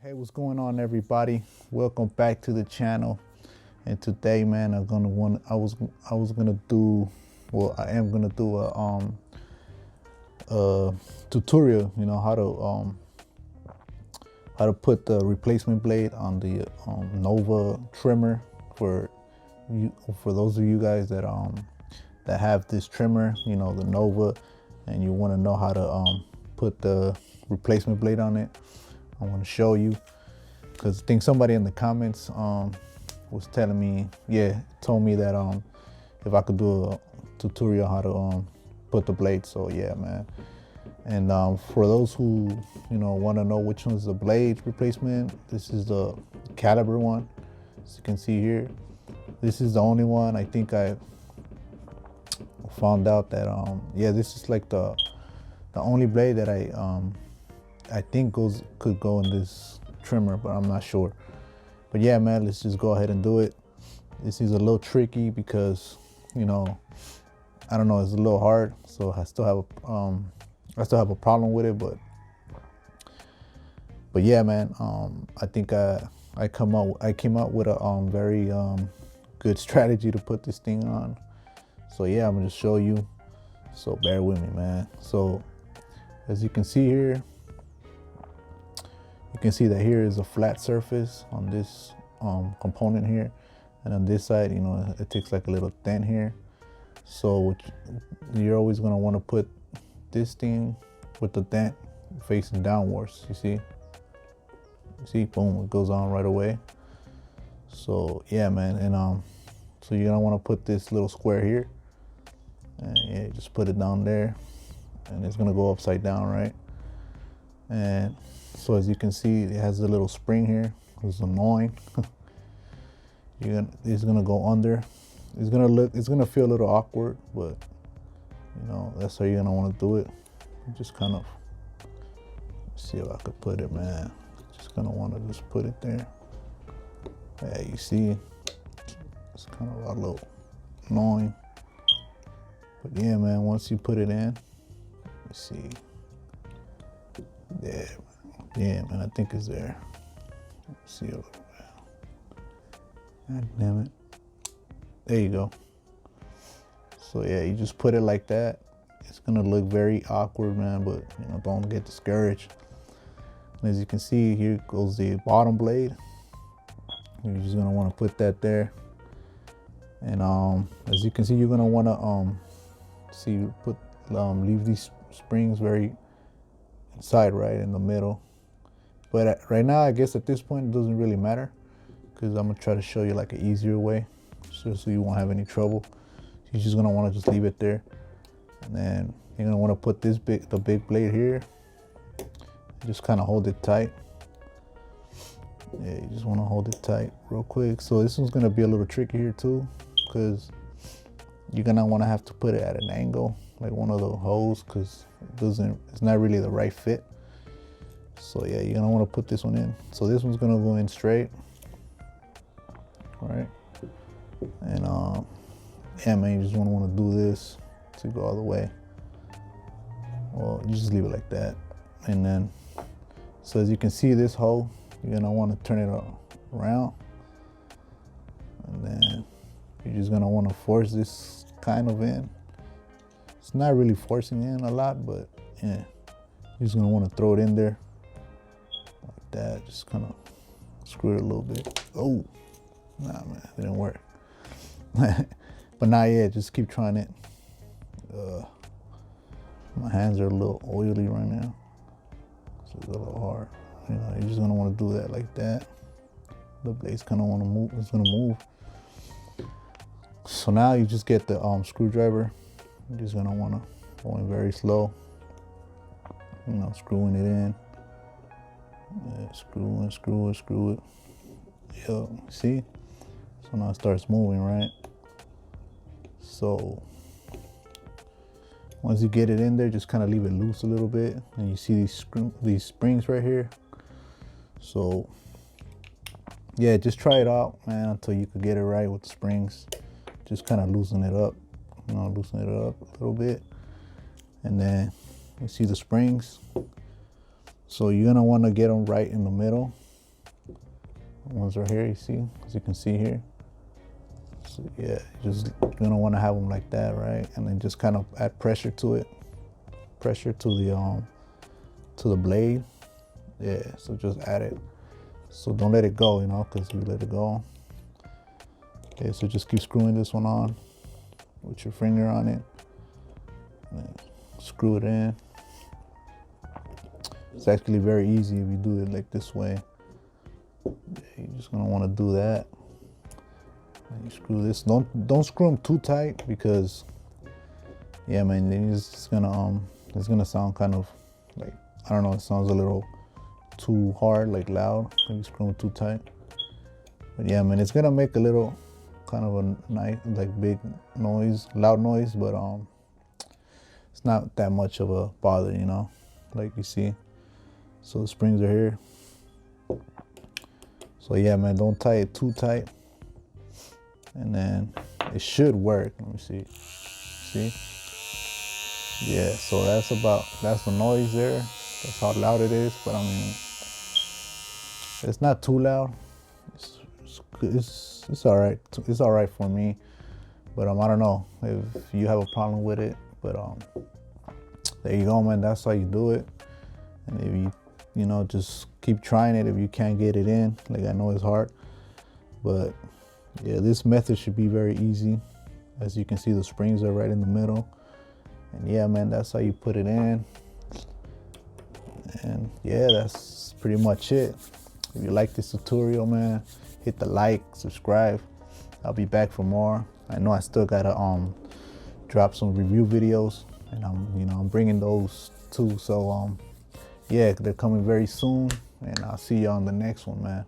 Hey, what's going on, everybody? Welcome back to the channel. And today, man, I was gonna do, well, I am gonna do a tutorial. You know how to put the replacement blade on the Novah trimmer for you, for those of you guys that have this trimmer, you know, the Novah, and you want to know how to put the replacement blade on it. I want to show you, because I think somebody in the comments was telling me, told me that if I could do a tutorial how to put the blade. So yeah, man. And for those who want to know which one's the blade replacement, this is the caliber one. As you can see here, this is the only one. I think I found out that this is like the only blade that I think could go in this trimmer, but I'm not sure. But yeah, man, let's just go ahead and do it. This is a little tricky because I don't know, it's a little hard, so I still have a problem with it. But yeah, man, I think I came up with a very good strategy to put this thing on. So yeah, I'm gonna just show you, so bear with me, man. So as you can see here, you can see that here is a flat surface on this component here, and on this side, it takes like a little dent here. So you're always gonna want to put this thing with the dent facing downwards. You see, boom, it goes on right away. So yeah, man, and so you're gonna want to put this little square here, and yeah, just put it down there, and it's gonna go upside down, right? And so as you can see, it has a little spring here. It's annoying. It's gonna go under. It's gonna feel a little awkward, but that's how you're gonna want to do it. Just kind of see if I could put it, man. Just gonna want to just put it there. Yeah, you see, it's kind of a little annoying, but yeah, man, once you put it in, let's see. Yeah, man, I think it's there. Let's see a little bit. God damn it. There you go. So yeah, you just put it like that. It's gonna look very awkward, man, but don't get discouraged. And as you can see, here goes the bottom blade. You're just gonna want to put that there. And as you can see, you're gonna want to leave these springs very inside, right in the middle. But right now, I guess at this point it doesn't really matter, because I'm gonna try to show you like an easier way, so you won't have any trouble. You're just gonna want to just leave it there, and then you're gonna want to put the big blade here. Just kind of hold it tight. Yeah, you just want to hold it tight real quick. So this one's gonna be a little tricky here too, because you're gonna want to have to put it at an angle, like one of the holes, because it's not really the right fit. So yeah, you're gonna want to put this one in. So this one's gonna go in straight, all right? And yeah, man, you just want to do this to go all the way. Well, you just leave it like that, and then so as you can see, this hole, you're gonna want to turn it around, and then you're just gonna want to force this kind of in. It's not really forcing in a lot, but yeah, you're just gonna want to throw it in there like that. Just kind of screw it a little bit. Oh, nah, man, it didn't work. But not yet. Just keep trying it. My hands are a little oily right now, so it's a little hard. You're just gonna want to do that like that. The blade's kind of want to move. It's gonna move. So now you just get the screwdriver. You're just gonna want to go in very slow. Screwing it in. Yeah, screw it. Yo, see? So now it starts moving, right? So once you get it in there, just kind of leave it loose a little bit, and you see these springs right here. So yeah, just try it out, man, until you could get it right with the springs. Just kind of loosen it up, loosen it up a little bit, and then you see the springs. So you're gonna want to get them right in the middle. The ones right here, you see, as you can see here. So yeah, just gonna want to have them like that, right? And then just kind of add pressure to it, pressure to the blade. Yeah, so just add it. So don't let it go, you know, because if you let it go. Okay, so just keep screwing this one on with your finger on it. And then screw it in. It's actually very easy if you do it like this way. You're just gonna want to do that. And you screw this. Don't screw them too tight because, yeah, man, then it's gonna sound kind of like, I don't know. It sounds a little too hard, like loud. If you screw them too tight. But yeah, man, it's gonna make a little kind of a nice, like big noise, loud noise, but it's not that much of a bother, you know, like you see. So the springs are here. So yeah, man, don't tie it too tight. And then it should work. Let me see. See? Yeah, so that's the noise there. That's how loud it is. But I mean, it's not too loud. It's all right. It's all right for me. But I don't know if you have a problem with it. But there you go, man. That's how you do it. And if you know, just keep trying it if you can't get it in. Like, I know it's hard, but yeah, this method should be very easy. As you can see, the springs are right in the middle. And yeah, man, that's how you put it in. And yeah, that's pretty much it. If you like this tutorial, man, hit the like, subscribe. I'll be back for more. I know I still gotta drop some review videos, and I'm bringing those too. So yeah, they're coming very soon, and I'll see you on the next one, man.